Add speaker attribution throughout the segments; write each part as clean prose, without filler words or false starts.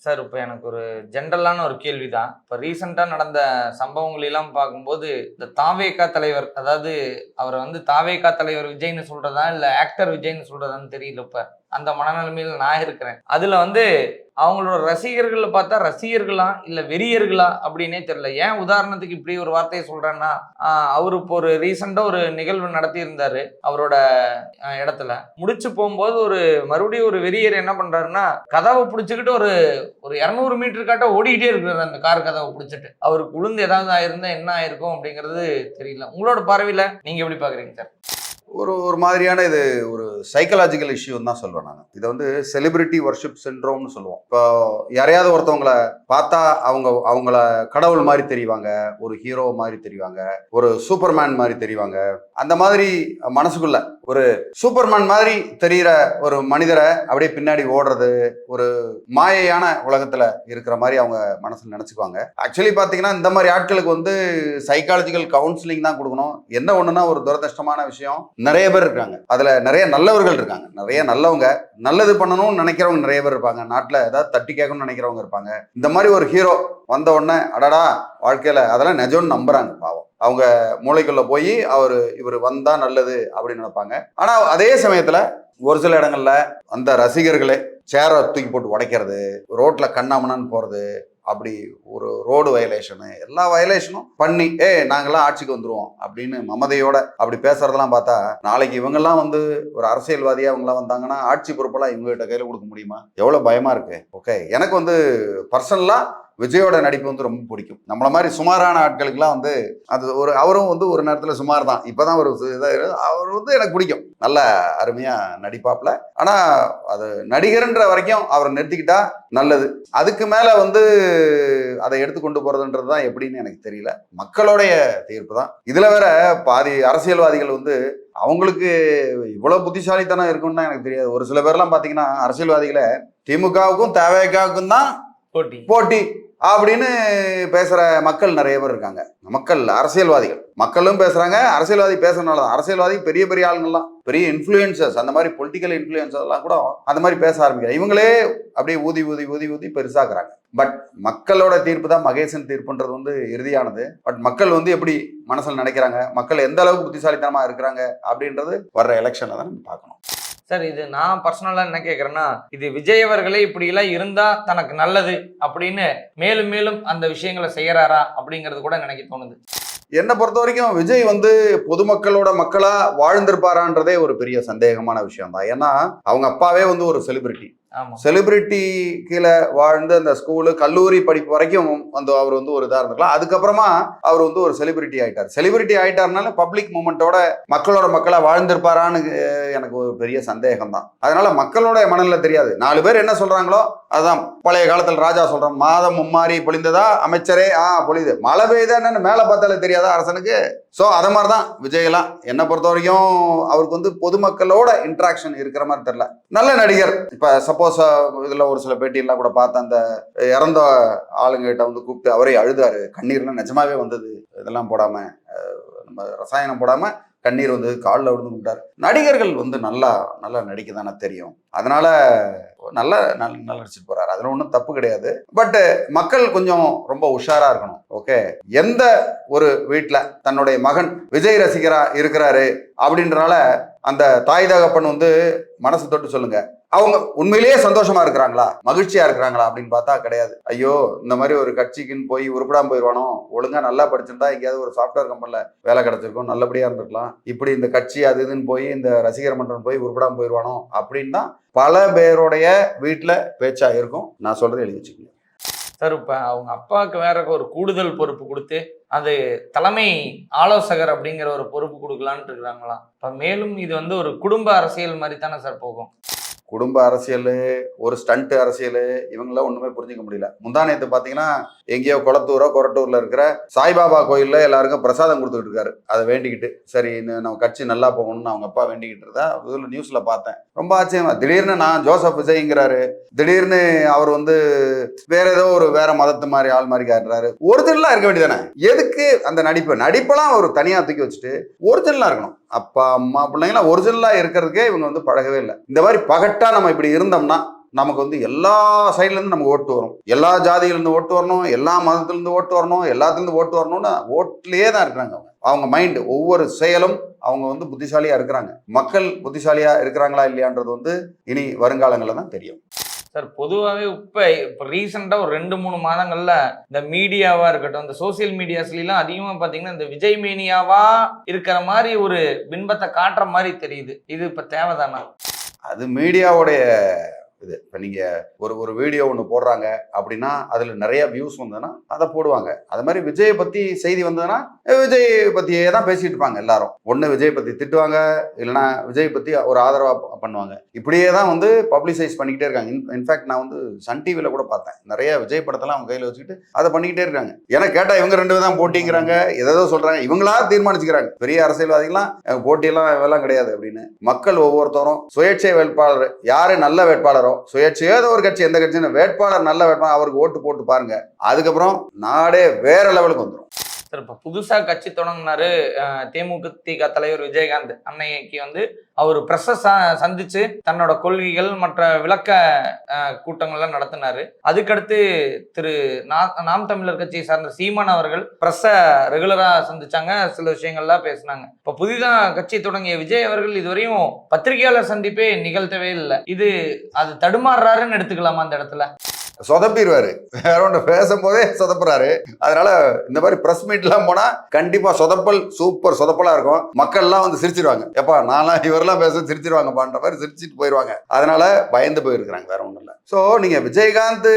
Speaker 1: Sir இப்போ எனக்கு ஒரு ஜென்ரலான ஒரு கேள்விதான். இப்போ ரீசெண்டா நடந்த சம்பவங்கள் எல்லாம் பார்க்கும்போது, இந்த தாவேகா தலைவர், அதாவது அவரை வந்து தாவேகா தலைவர் விஜய்ன்னு சொல்றதா, இல்ல ஆக்டர் விஜய்ன்னு சொல்றதான்னு தெரியல இப்ப. அந்த மனநிலைமையில நான் இருக்கிறேன். அதுல வந்து அவங்களோட ரசிகர்கள பார்த்தா ரசிகர்களா, இல்ல வெறியர்களா அப்படின்னே தெரியல. ஏன் உதாரணத்துக்கு இப்படி ஒரு வார்த்தைய சொல்றேன்னா, அவரு இப்போ ஒரு ரீசெண்டா ஒரு நிகழ்வு நடத்தியிருந்தாரு. அவரோட இடத்துல. முடிச்சு போகும்போது மறுபடியும் ஒரு வெறியர் என்ன பண்றாருன்னா, கதவ புடிச்சுக்கிட்டு ஒரு ஒரு 200 மீட்டர் காட்ட ஓடிக்கிட்டே இருக்கிறாரு அந்த கார் கதவை பிடிச்சிட்டு. அவருக்கு உளுந்து ஏதாவது ஆயிருந்தா என்ன ஆயிருக்கும் அப்படிங்கிறது தெரியல. உங்களோட பார்வையில நீங்க எப்படி பாக்குறீங்க சார்?
Speaker 2: ஒரு ஒரு மாதிரியான இது ஒரு சைக்கலாஜிக்கல் இஷ்யூன்னு தான் சொல்வேன் நான். இதை வந்து செலிபிரிட்டி வர்ஷிப் சிண்ட்ரோம்னு சொல்லுவோம். இப்போ யாரையாவது ஒருத்தவங்களை பார்த்தா அவங்கள கடவுள் மாதிரி தெரிவாங்க, ஒரு ஹீரோ மாதிரி தெரிவாங்க, ஒரு சூப்பர்மேன் மாதிரி தெரிவாங்க. அந்த மாதிரி மனசுக்குள்ள ஒரு சூப்பர்மேன் மாதிரி தெரிகிற ஒரு மனிதரை அப்படியே பின்னாடி ஓடுறது, ஒரு மாயையான உலகத்துல இருக்கிற மாதிரி அவங்க மனசுல நினைச்சுக்குவாங்க. ஆக்சுவலி பாத்தீங்கன்னா இந்த மாதிரி ஆட்களுக்கு வந்து சைக்காலஜிக்கல் கவுன்சிலிங் தான் கொடுக்கணும். என்ன ஒண்ணுன்னா, ஒரு துரதிருஷ்டமான விஷயம், நிறைய பேர் இருக்காங்க, அதுல நிறைய நல்லவர்கள் இருக்காங்க, நிறைய நல்லவங்க, நல்லது பண்ணணும்னு நினைக்கிறவங்க நிறைய பேர் இருப்பாங்க. நாட்டுல ஏதாவது தட்டி கேட்கணும்னு நினைக்கிறவங்க இருப்பாங்க. இந்த மாதிரி ஒரு ஹீரோ வந்த உடனே அடடா வாழ்க்கையில அதெல்லாம் நிஜம்னு நம்புறாங்க. பாவம், அவங்க மூளைக்குள்ள போய் இவர் வந்தா நல்லது அப்படின்னு நினைப்பாங்க. ஆனா அதே சமயத்துல ஒரு சில இடங்கள்ல அந்த ரசிகர்களே சேரை தூக்கி போட்டு உடைக்கிறது, ரோட்ல கண்ணாமண்ணான்னு போறது, அப்படி ஒரு ரோடு வயலேஷனு, எல்லா வயலேஷனும் பண்ணி நாங்கெல்லாம் ஆட்சிக்கு வந்துருவோம் அப்படின்னு மமதையோட அப்படி பேசுறதெல்லாம் பார்த்தா, நாளைக்கு இவங்கெல்லாம் வந்து ஒரு அரசியல்வாதியா இவங்கெல்லாம் வந்தாங்கன்னா ஆட்சி பொறுப்பெல்லாம் இவங்ககிட்ட கையில கொடுக்க முடியுமா? எவ்வளவு பயமா இருக்கு. ஓகே, எனக்கு வந்து பர்சனலா விஜயோட நடிப்பு வந்து ரொம்ப பிடிக்கும். நம்மள மாதிரி சுமாரான ஆட்களுக்குலாம் வந்து அது அவரும் வந்து ஒரு நேரத்தில் சுமார் தான். இப்போதான் ஒரு அவர் வந்து எனக்கு பிடிக்கும், நல்ல அருமையா நடிப்பாப்ல. ஆனா அது நடிகர்ன்ற வரைக்கும் அவரை நிறுத்திக்கிட்டா நல்லது. அதுக்கு மேல வந்து அதை எடுத்து கொண்டு போறதுன்றது தான் எப்படின்னு எனக்கு தெரியல. மக்களுடைய தீர்ப்பு தான். இதுல வேற பாதி அரசியல்வாதிகள் வந்து அவங்களுக்கு இவ்வளவு புத்திசாலித்தனம் இருக்குன்னு தான் எனக்கு தெரியாது. ஒரு சில பேர்லாம் பாத்தீங்கன்னா அரசியல்வாதிகளை திமுகவுக்கும் தவேகாவுக்கும் தான் போட்டி அப்படின்னு பேசுற மக்கள் நிறைய பேர் இருக்காங்க. மக்கள் அரசியல்வாதிகள், மக்களும் பேசுறாங்க, அரசியல்வாதி பேசுறதுனாலதான். அரசியல்வாதி பெரிய பெரிய ஆளுங்கள்லாம், பெரிய இன்ஃபுளுசர்ஸ், அந்த மாதிரி பொலிட்டிக்கல் இன்ஃபுளுசர்ஸ் எல்லாம் கூட அந்த மாதிரி பேச ஆரம்பிக்கிறாங்க. இவங்களே அப்படியே ஊதி ஊதி ஊதி ஊதி பெருசாக்குறாங்க. பட் மக்களோட தீர்ப்பு தான் மகேசன் தீர்ப்புன்றது வந்து இறுதியானது. பட் மக்கள் வந்து எப்படி மனசில் நினைக்கிறாங்க, மக்கள் எந்த அளவுக்கு புத்திசாலித்தனமா இருக்கிறாங்க அப்படின்றது வர்ற எலெக்ஷன்ல தான் நம்ம பார்க்கணும்.
Speaker 1: சார், இது நான் பர்சனலா என்ன கேட்கறேன்னா, இது விஜய் அவர்களே இப்படி எல்லாம் இருந்தா தனக்கு நல்லது அப்படின்னு மேலும் மேலும் அந்த விஷயங்களை செய்யறாரா அப்படிங்கிறது கூட எனக்கு தோணுது.
Speaker 2: என்னை பொறுத்த வரைக்கும் விஜய் வந்து பொதுமக்களோட மக்களா வாழ்ந்திருப்பாரான்றதே ஒரு பெரிய சந்தேகமான விஷயம் தான். ஏன்னா அவங்க அப்பாவே வந்து ஒரு செலிபிரிட்டி. செலிபிரிட்டி கீழே வாழ்ந்து அந்த ஸ்கூலு கல்லூரி படிப்பு வரைக்கும் வந்து அவர் வந்து ஒரு இதா இருந்திருக்கலாம். அதுக்கப்புறமா அவர் வந்து ஒரு செலிபிரிட்டி ஆயிட்டார். செலிபிரிட்டி ஆயிட்டாருனால பப்ளிக் மூமெண்டோட மக்களோட மக்களா வாழ்ந்திருப்பாரான்னு எனக்கு ஒரு பெரிய சந்தேகம் தான். அதனால மக்களோட மனநிலை தெரியாது. 4 பேர் என்ன சொல்றாங்களோ அதான். பழைய காலத்தில் ராஜா சொல்றோம், மாதம் மும்மாரி பொழிந்ததா அமைச்சரே பொழிது, மழை பெய்யுதா என்னன்னு மேலே பார்த்தாலே தெரியாதா அரசனுக்கு. ஸோ அதை மாதிரி தான் விஜயெல்லாம். என்னை பொறுத்த வரைக்கும் அவருக்கு வந்து பொதுமக்களோட இன்ட்ராக்ஷன் இருக்கிற மாதிரி தெரியல. நல்ல நடிகர். இப்போ சப்போஸ் இதில் ஒரு சில பேட்டியெல்லாம் கூட பார்த்து அந்த இறந்த ஆளுங்கிட்ட வந்து கூப்பிட்டு அவரே அழுதாரு, கண்ணீர்லாம் நிஜமாவே வந்தது, இதெல்லாம் போடாம நம்ம ரசாயனம் போடாம கண்ணீர் வந்து காலில் விழுந்து கும்பிட்டார். நடிகர்கள் வந்து நல்லா நல்லா நடிக்க தானே தெரியும். அதனால நல்லா நடிச்சுட்டு போறாரு, அதுல ஒன்றும் தப்பு கிடையாது. பட் மக்கள் கொஞ்சம் ரொம்ப உஷாரா இருக்கணும். ஓகே, எந்த ஒரு வீட்டுல தன்னுடைய மகன் விஜய் ரசிகரா இருக்கிறாரு அப்படின்றனால அந்த தாய் தகப்பன் வந்து மனசு தொட்டு சொல்லுங்க, அவங்க உண்மையிலேயே சந்தோஷமா இருக்கிறாங்களா, மகிழ்ச்சியா இருக்கிறாங்களா அப்படின்னு பார்த்தா கிடையாது. ஐயோ இந்த மாதிரி ஒரு கட்சிக்குன்னு போய் உருப்படாம போயிடுவானோ, ஒழுங்கா நல்லா படிச்சிருந்தா எங்கேயாவது ஒரு சாஃப்ட்வேர் கம்பெனில வேலை கிடைச்சிருக்கும், நல்லபடியா இருந்திருக்கலாம், இப்படி இந்த கட்சி அது இதுன்னு போய் இந்த ரசிகர் மன்றம் போய் உருப்படாம போயிடுவானோ அப்படின்னு தான் பல பேருடைய வீட்டுல பேச்சா இருக்கும். நான் சொல்றது எழுதி வச்சுக்கோங்க
Speaker 1: சார். இப்ப அவங்க அப்பாவுக்கு வேற ஒரு கூடுதல் பொறுப்பு கொடுத்து அது தலைமை ஆலோசகர் அப்படிங்கிற ஒரு பொறுப்பு கொடுக்கலான்னு இருக்கிறாங்களாம். இப்ப மேலும் இது வந்து ஒரு குடும்ப அரசியல் மாதிரி தானே சார் போகும்.
Speaker 2: குடும்ப அரசியல், ஒரு ஸ்டண்ட் அரசியல், இவங்களாம் ஒண்ணுமே புரிஞ்சுக்க முடியல. முந்தானேத்து பாத்தீங்கன்னா எங்கேயோ கொரட்டூர்ல இருக்கிற சாய்பாபா கோயில்ல எல்லாருக்கும் பிரசாதம் கொடுத்துட்டு இருக்காரு. அதை வேண்டிக்கிட்டு, சரி நம்ம கட்சி நல்லா போகணும்னு அவங்க அப்பா வேண்டிக்கிட்டு இருந்தா இதுல நியூஸ்ல பார்த்தேன். ரொம்ப ஆச்சரியமா, திடீர்னு நான் ஜோசப் விஜய்ங்கிறாரு, திடீர்னு அவர் வந்து வேற ஏதோ ஒரு வேற மதத்து மாதிரி ஆள் மாதிரி காட்டுறாரு. ஒரிஜினலா இருக்க வேண்டியதானே. எதுக்கு அந்த நடிப்பெல்லாம் ஒரு தனியா தூக்கி வச்சுட்டு ஒரிஜினலா இருக்கணும். அப்பா அம்மா பிள்ளைங்களாம் ஒரிஜினலா இருக்கிறதுக்கே இவங்க வந்து பழகவே இல்லை. இந்த மாதிரி பகட்டா நம்ம இப்படி இருந்தோம்னா நமக்கு வந்து எல்லா சைட்ல இருந்து நமக்கு ஓட்டு வரும், எல்லா ஜாதியில இருந்து ஓட்டு வரணும், எல்லா மதத்துல இருந்து ஓட்டு வரணும், எல்லாத்துல இருந்து ஓட்டு வரணும்னு ஓட்டுலயே தான் இருக்கிறாங்க. அவங்க மைண்ட் ஒவ்வொரு செயலும் அவங்க வந்து புத்திசாலியா இருக்கிறாங்க. மக்கள் புத்திசாலியா இருக்கிறாங்களா இல்லையான்றது வந்து இனி வருங்காலங்களில் தான் தெரியும்.
Speaker 1: சார் பொதுவாகவே இப்போ ரீசெண்டாக ஒரு 2-3 மாதங்கள்ல இந்த மீடியாவா இருக்கட்டும், இந்த சோசியல் மீடியாஸ்லாம் அதிகமாக பார்த்தீங்கன்னா இந்த விஜய் மேனியாவா இருக்கிற மாதிரி ஒரு பின்பத்தை காட்டுற மாதிரி தெரியுது. இது இப்போ தேவைதானா?
Speaker 2: அது மீடியாவுடைய இது. இப்போ நீங்கள் ஒரு வீடியோ ஒன்று போடுறாங்க அப்படின்னா அதில் நிறைய வியூஸ் வந்ததுன்னா அதை போடுவாங்க. அது மாதிரி விஜயை பற்றி செய்தி வந்ததுன்னா விஜய் பற்றியே தான் பேசிட்டு இருப்பாங்க எல்லாரும். ஒன்று விஜய் பற்றி திட்டுவாங்க, இல்லைனா விஜய் பற்றி ஒரு ஆதரவாக பண்ணுவாங்க. இப்படியே தான் வந்து பப்ளிசைஸ் பண்ணிக்கிட்டே இருக்காங்க. இன்ஃபேக்ட் நான் வந்து சன் டிவியில் கூட பார்த்தேன், நிறைய விஜய் படத்தெல்லாம் அவங்க கையில் வச்சுக்கிட்டு அதை பண்ணிக்கிட்டே இருக்காங்க. ஏன்னா கேட்டால் இவங்க 2 தான் போட்டிங்கிறாங்க, ஏதோ சொல்கிறாங்க, இவங்களா தீர்மானிச்சுக்கிறாங்க. பெரிய அரசியல்வாதிகளாம் போட்டியெல்லாம் இதெல்லாம் கிடையாது அப்படின்னு. மக்கள் ஒவ்வொருத்தரும் சுயேட்சை வேட்பாளர் யாரு நல்ல வேட்பாளரோ, சுயேட்சையோ ஏதோ ஒரு கட்சி, எந்த கட்சின்னு வேட்பாளர் நல்ல வேட்பாளர் அவருக்கு ஓட்டு போட்டு பாருங்க, அதுக்கப்புறம் நாடே வேற லெவலுக்கு வந்துடும்.
Speaker 1: சார் இப்போ புதுசா கட்சி தொடங்கினாரு தேமுதிக தலைவர் விஜயகாந்த் அன்னைக்கு வந்து அவர் பிரஸ்ஸை சந்திச்சு தன்னோட கொள்கைகள் மற்ற விளக்க கூட்டங்கள்லாம் நடத்தினாரு. அதுக்கடுத்து திரு நாம் தமிழர் கட்சியை சார்ந்த சீமான் அவர்கள் பிரஸ்ஸை ரெகுலரா சந்திச்சாங்க, சில விஷயங்கள்லாம் பேசினாங்க. இப்போ புதிதாக கட்சி தொடங்கிய விஜய் அவர்கள் இதுவரையும் பத்திரிகையாளர் சந்திப்பே நிகழ்த்தவே இல்லை. இது அது தடுமாறுறாருன்னு எடுத்துக்கலாமா அந்த இடத்துல?
Speaker 2: சொதப்பிடுவாரு, வேற ஒன்று பேசும்போதே சொதப்புறாரு. அதனால இந்த மாதிரி பிரஸ் மீட்லாம் போனா கண்டிப்பா சொதப்பல், சூப்பர் சொதப்பலா இருக்கும். மக்கள்லாம் வந்து சிரிச்சிருவாங்க, எப்பா நான்லாம் இவரெல்லாம் பேச சிரிச்சிருவாங்கப்பான்ற மாதிரி சிரிச்சிட்டு போயிடுவாங்க. அதனால பயந்து போயிருக்கிறாங்க, வேற ஒன்றும் இல்லை. ஸோ நீங்க விஜயகாந்த்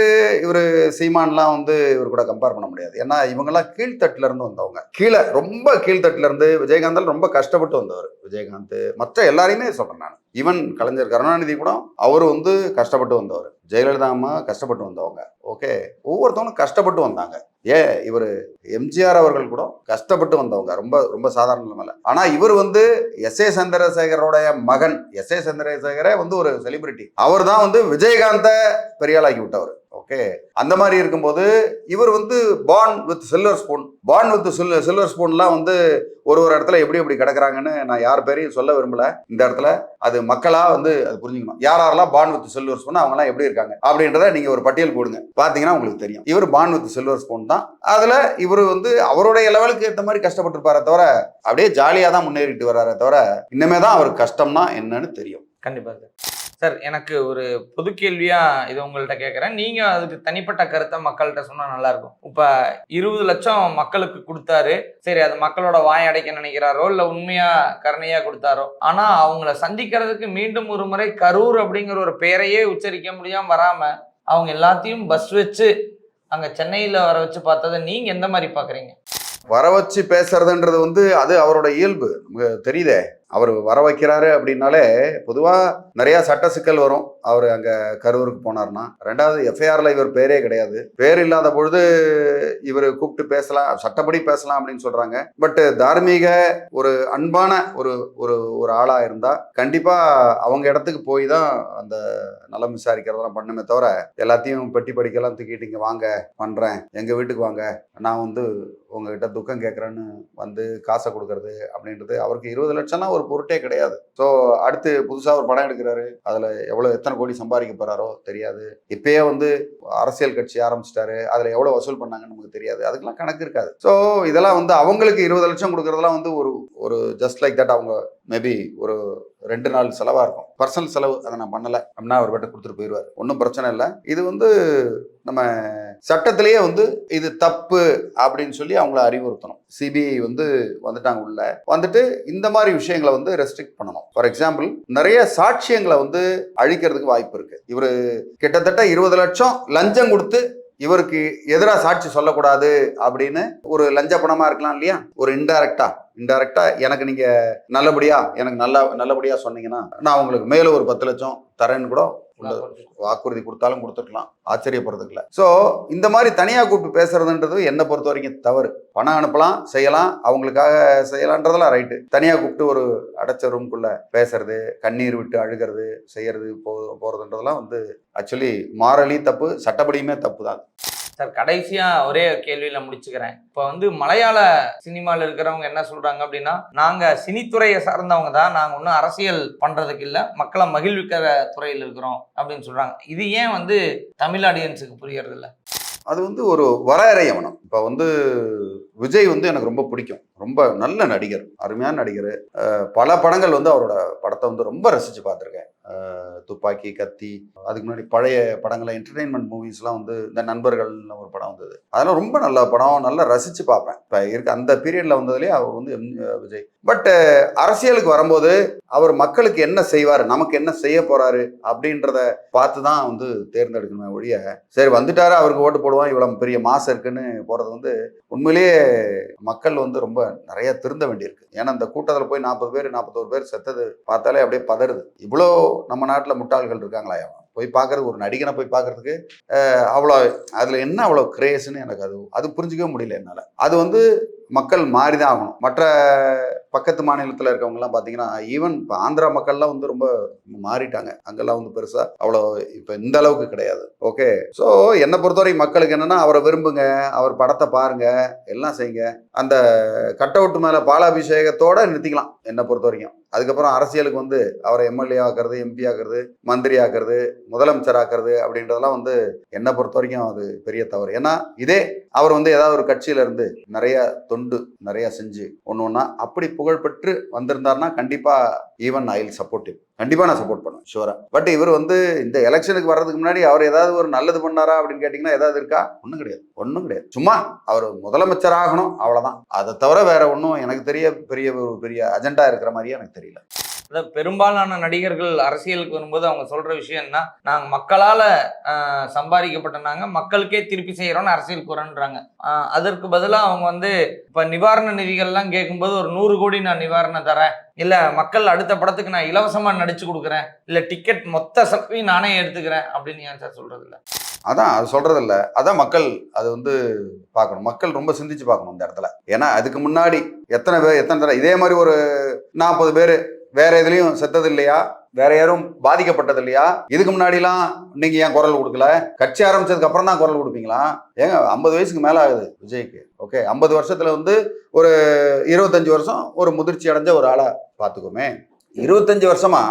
Speaker 2: இவர் சீமான்லாம் வந்து இவர் கூட கம்பேர் பண்ண முடியாது. ஏன்னா இவங்கெல்லாம் கீழ்த்தட்டுல இருந்து வந்தவங்க, கீழே ரொம்ப கீழ்த்தட்டுல இருந்து. விஜயகாந்தால் ரொம்ப கஷ்டப்பட்டு வந்தவர். விஜயகாந்த் மற்ற எல்லாரையுமே சொல்றேன் நான், ஈவன் கலைஞர் கருணாநிதி கூட அவர் வந்து கஷ்டப்பட்டு வந்தவர். ஜெயலலிதா அம்மா கஷ்டப்பட்டு வந்தவங்க. ஓகே, ஒவ்வொருத்தவங்களும் கஷ்டப்பட்டு வந்தாங்க. இவர் எம்ஜிஆர் அவர்கள் கூட கஷ்டப்பட்டு வந்தவங்க, ரொம்ப ரொம்ப சாதாரண நிலைமையில. ஆனா இவர் வந்து S.A. சந்திரசேகரோடைய மகன். S.A. சந்திரசேகரே வந்து ஒரு செலிபிரிட்டி. அவர் தான் வந்து விஜயகாந்த பெரியாளாக்கி விட்டவர். ஓகே, அந்த மாதிரி இருக்கும்போது இவர் வந்து பார்ன் வித் சில்வர் ஸ்பூன்லாம் வந்து ஒரு இடத்துல எப்படி கிடக்குறாங்கன்னு நான் யார் பேரையும் சொல்ல விரும்பல இந்த இடத்துல. அது மக்களா வந்து அது புரிஞ்சுக்கணும். யாரெல்லாம் பார்ன் வித் சில்வர் ஸ்பூன், அவங்கலாம் எப்படி இருக்காங்க அப்படின்றத நீங்க ஒரு பட்டியல் போடுங்க, பாத்தீங்கன்னா உங்களுக்கு தெரியும். இவர் பார்ன் வித் சில்வர் ஸ்பூன் தான். அதுல இவர் வந்து அவருடைய லெவலுக்கு ஏற்ற மாதிரி கஷ்டப்பட்டுருப்பாரே தவிர அப்படியே ஜாலியா தான் முன்னேறிட்டு வர்றாரே தவிர இனிமே தான் அவருக்கு கஷ்டம்னா என்னன்னு தெரியும்.
Speaker 1: கண்டிப்பா சார். எனக்கு ஒரு பொது கேள்வியா இது உங்கள்கிட்ட கேட்குறேன், நீங்க அதுக்கு தனிப்பட்ட கருத்தை மக்கள்கிட்ட சொன்னா நல்லா இருக்கும். இப்ப 20 லட்சம் மக்களுக்கு கொடுத்தாரு, சரி அது மக்களோட வாய் அடைக்க நினைக்கிறாரோ இல்ல உண்மையா கருணையா கொடுத்தாரோ, ஆனா அவங்கள சந்திக்கிறதுக்கு மீண்டும் ஒரு முறை கரூர் அப்படிங்கிற ஒரு பெயரையே உச்சரிக்க முடியாம வராம அவங்க எல்லாத்தையும் பஸ் வச்சு அங்க சென்னையில வர வச்சு பார்த்ததை நீங்க எந்த மாதிரி பாக்குறீங்க?
Speaker 2: வர வச்சு பேசுறதுன்றது வந்து அது அவரோட இயல்பு, நமக்கு தெரியுதே. அவர் வர வைக்கிறாரு அப்படின்னாலே பொதுவாக நிறைய சட்ட சிக்கல் வரும். அவர் அங்கே கரூருக்கு போனார்னா. 2வது எஃப்ஐஆர்ல இவர் பேரே கிடையாது. பேர் இல்லாத பொழுது இவர் கூப்பிட்டு பேசலாம், சட்டப்படி பேசலாம் அப்படின்னு சொல்றாங்க. பட் தார்மீக ஒரு அன்பான ஒரு ஒரு ஒரு ஆளா இருந்தா கண்டிப்பா அவங்க இடத்துக்கு போய் தான் அந்த நலம் விசாரிக்கிறதெல்லாம் பண்ணுமே தவிர எல்லாத்தையும் பெட்டி படிக்கலாம் தூக்கிட்டு இங்க வாங்க பண்றேன், எங்க வீட்டுக்கு வாங்க, நான் வந்து உங்ககிட்ட துக்கம் கேட்கறேன்னு வந்து காசை கொடுக்கறது அப்படின்றது அவருக்கு 20 லட்சம்னா ஒரு பொருட்டே கிடையாது. ஸோ அடுத்து புதுசாக ஒரு படம் எடுக்கிறாரு, அதில் எத்தனை கோடி சம்பாதிக்க போறாரோ தெரியாது. இப்பயே வந்து அரசியல் கட்சி ஆரம்பிச்சிட்டாரு, அதில் எவ்வளோ வசூல் பண்ணாங்கன்னு நமக்கு தெரியாது, அதுக்கெல்லாம் கணக்கு இருக்காது. ஸோ இதெல்லாம் வந்து அவங்களுக்கு 20 லட்சம் கொடுக்கறதெல்லாம் வந்து ஒரு ஜஸ்ட் லைக் தட் அவங்க மேபி ஒரு 2 நாள் செலவாக இருக்கும், பர்சனல் செலவு. அதை நான் பண்ணலை அப்படின்னா அவர் கிட்ட கொடுத்துட்டு போயிடுவார், ஒன்றும் பிரச்சனை இல்லை. இது வந்து நம்ம சட்டத்திலேயே வந்து இது தப்பு அப்படின்னு சொல்லி அவங்கள அறிவுறுத்தணும். சிபிஐ வந்து வந்துட்டாங்க உள்ள, வந்துட்டு இந்த மாதிரி விஷயங்களை வந்து ரெஸ்ட்ரிக்ட் பண்ணணும். ஃபார் எக்ஸாம்பிள் நிறைய சாட்சியங்களை வந்து அழிக்கிறதுக்கு வாய்ப்பு இருக்கு. இவர் கிட்டத்தட்ட 20 லட்சம் லஞ்சம் கொடுத்து இவருக்கு எதிராக சாட்சி சொல்லக்கூடாது அப்படின்னு ஒரு லஞ்ச பணமா இருக்கலாம் இல்லையா, ஒரு இன்டைரக்டா எனக்கு நீங்க எனக்கு நல்லபடியா சொன்னீங்கன்னா நான் உங்களுக்கு மேல ஒரு 10 லட்சம் தரேன்னு கூட வாக்குறுதி கொடுத்தாலும் கொடுத்துருக்கலாம், ஆச்சரியப்படுறதுக்கு இல்லை. ஸோ இந்த மாதிரி தனியா கூப்பிட்டு பேசுறதுன்றது என்னை பொறுத்த வரைக்கும் தவறு. பணம் அனுப்பலாம், செய்யலாம், அவங்களுக்காக செய்யலான்றதெல்லாம் ரைட்டு. தனியா கூப்பிட்டு ஒரு அடைச்ச ரூம்குள்ள பேசுறது, கண்ணீர் விட்டு அழுகிறது, செய்யறது போறதுன்றதெல்லாம் வந்து ஆக்சுவலி மாரலி தப்பு, சட்டப்படியுமே தப்பு தான்.
Speaker 1: சார் கடைசியா ஒரே கேள்வியில முடிச்சுக்கிறேன். இப்போ வந்து மலையாள சினிமாவில் இருக்கிறவங்க என்ன சொல்றாங்க அப்படின்னா, நாங்க சினித்துறையை சார்ந்தவங்க தான், நாங்க ஒன்றும் அரசியல் பண்றதுக்கு இல்லை, மக்களை மகிழ்விக்கிற துறையில் இருக்கிறோம் அப்படின்னு சொல்றாங்க. இது ஏன் வந்து தமிழ் ஆடியன்ஸுக்கு புரியறது இல்லை?
Speaker 2: அது வந்து ஒரு வரையறையவனம். இப்போ வந்து விஜய் வந்து எனக்கு ரொம்ப பிடிக்கும், ரொம்ப நல்ல நடிகர், அருமையான நடிகர். பல படங்கள் வந்து அவரோட படத்தை வந்து ரொம்ப ரசித்து பார்த்துருக்கேன். துப்பாக்கி, கத்தி, அதுக்கு முன்னாடி பழைய படங்களை என்டர்டெயின்மெண்ட் மூவிஸ்லாம் வந்து இந்த நண்பர்கள்னு ஒரு படம் வந்தது, அதெல்லாம் ரொம்ப நல்ல படம், நல்லா ரசித்து பார்ப்பேன். இப்போ இருக்க அந்த பீரியடில் வந்ததுலேயே அவர் வந்து விஜய். பட் அரசியலுக்கு வரும்போது அவர் மக்களுக்கு என்ன செய்வார், நமக்கு என்ன செய்ய போறாரு அப்படின்றத பார்த்து தான் வந்து தேர்ந்தெடுக்கணும் ஒழிய, சரி வந்துட்டாரு அவருக்கு ஓட்டு போடுவோம் இவ்வளவு பெரிய மாசம் இருக்குன்னு போறது வந்து உண்மையிலேயே மக்கள் வந்து ரொம்ப நிறைய திருந்த வேண்டியிருக்கு. ஏன்னா இந்த கூட்டத்தில் போய் 40 பேர் 41 பேர் செத்தது பார்த்தாலே அப்படியே பதறுது. இவ்வளோ நம்ம நாட்டில் முட்டாள்கள் இருக்காங்களா? போய் பார்க்கறது, ஒரு நடிகனை போய் பார்க்கறதுக்கு அவ்வளோ அதில் என்ன அவ்வளோ கிரேஸ்ன்னு எனக்கு அது புரிஞ்சிக்கவே முடியல என்னால். அது வந்து மக்கள் மாறி தான் ஆகணும். மற்ற பக்கத்து மாநிலத்தில் இருக்கவங்கலாம் பார்த்தீங்கன்னா, ஈவன் இப்போ ஆந்திரா மக்கள்லாம் வந்து ரொம்ப மாறிட்டாங்க. அங்கெல்லாம் வந்து பெருசாக அவ்வளோ இப்போ இந்த அளவுக்கு கிடையாது. ஓகே, ஸோ என்னை பொறுத்தவரை மக்களுக்கு என்னென்னா, அவரை விரும்புங்க, அவர் படத்தை பாருங்க, எல்லாம் செய்யுங்க. அந்த கட் அவுட் மேலே பாலாபிஷேகத்தோடு நிறுத்திக்கலாம் என்னை பொறுத்த வரைக்கும். அதுக்கப்புறம் அரசியலுக்கு வந்து அவரை எம்எல்ஏ ஆக்குறது, எம்பி ஆக்குறது, மந்திரி ஆக்குறது, முதலமைச்சர் ஆக்குறது அப்படின்றதெல்லாம் வந்து என்னை பொறுத்த வரைக்கும் அது பெரிய தவறு. ஏன்னா இதே அவர் வந்து ஏதாவது ஒரு கட்சியில இருந்து நிறைய தொண்டு நிறைய செஞ்சு ஒன்று அப்படி புகழ்பெற்று வந்திருந்தாருன்னா கண்டிப்பா even I will support him. கண்டிப்பா நான் சப்போர்ட் பண்ணுவேன் ஷூரா. பட் இவர் வந்து இந்த எலெக்ஷனுக்கு வர்றதுக்கு முன்னாடி அவர் ஏதாவது ஒரு நல்லது பண்ணாரா அப்படின்னு கேட்டீங்கன்னா ஏதாவது இருக்கா? ஒன்றும் கிடையாது, ஒன்றும் கிடையாது. சும்மா அவர் முதலமைச்சர் ஆகணும் அவ்வளவுதான். அதை தவிர வேற ஒன்றும் எனக்கு தெரிய பெரிய அஜெண்டா இருக்கிற மாதிரியே எனக்கு தெரியல.
Speaker 1: பெரும்பாலான நடிகர்கள் அரசியலுக்கு வரும்போது அவங்க சொல்ற விஷயம் என்ன, நாங்க மக்களால சம்பாதிக்கப்பட்ட நாங்க மக்களுக்கே திருப்பி செய்யறோம்னு அரசியலுக்கு வரோன்றாங்க. அதற்கு பதிலாக அவங்க வந்து இப்ப நிவாரண நிதிகள்லாம் கேட்கும்போது ஒரு 100 கோடி நான் நிவாரணம் தரேன், இல்ல மக்கள் அடுத்த படத்துக்கு நான் இலவசமா நடிச்சு கொடுக்குறேன், இல்ல டிக்கெட் மொத்த செலவையும் நானே எடுத்துக்கிறேன் அப்படின்னு ஏன் சார் சொல்றது இல்லை?
Speaker 2: அதான் அது சொல்றது இல்லை. அதான் மக்கள் அது வந்து பார்க்கணும். மக்கள் ரொம்ப சிந்திச்சு பார்க்கணும் இந்த இடத்துல. ஏன்னா அதுக்கு முன்னாடி எத்தனை தடவை இதே மாதிரி ஒரு 40 பேர் வேற எதுலையும் செத்தது இல்லையா? வேற யாரும் பாதிக்கப்பட்டது இல்லையா? இதுக்கு முன்னாடிலாம் நீங்க ஏன் குரல் கொடுக்கல? கட்சி ஆரம்பிச்சதுக்கு அப்புறம் தான் குரல் கொடுப்பீங்களா? ஏங்க 50 வயசுக்கு மேல ஆகுது விஜய்க்கு. ஓகே, 50 வருஷத்துல வந்து ஒரு 25 வருஷம் ஒரு முதிர்ச்சி அடைஞ்ச ஒரு ஆளா பார்த்துக்கோமே. 25 வருஷமா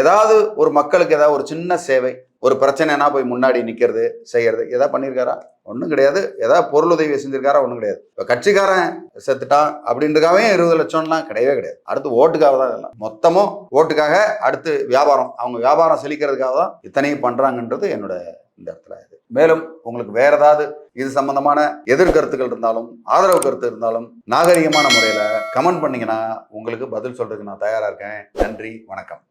Speaker 2: ஏதாவது ஒரு மக்களுக்கு ஏதாவது ஒரு சின்ன சேவை, ஒரு பிரச்சனைனா போய் முன்னாடி நிற்கிறது, செய்யறது, ஏதாவது பண்ணியிருக்காரா? ஒன்றும் கிடையாது. ஏதாவது பொருளுதவி செஞ்சிருக்காரா? ஒன்றும் கிடையாது. இப்போ கட்சிக்காரன் செத்துட்டான் அப்படின்றக்காவே 20 லட்சம்லாம் கிடையவே கிடையாது. அடுத்து ஓட்டுக்காக தான் எல்லாம். மொத்தமும் ஓட்டுக்காக, அடுத்து வியாபாரம், அவங்க வியாபாரம் செழிக்கிறதுக்காக தான் இத்தனையும் பண்ணுறாங்கன்றது என்னோட இந்த இடத்துல இது. மேலும் உங்களுக்கு வேற ஏதாவது இது சம்பந்தமான எதிர்கருத்துக்கள் இருந்தாலும் ஆதரவு கருத்து இருந்தாலும் நாகரிகமான முறையில் கமெண்ட் பண்ணீங்கன்னா உங்களுக்கு பதில் சொல்றதுக்கு நான் தயாராக இருக்கேன். நன்றி, வணக்கம்.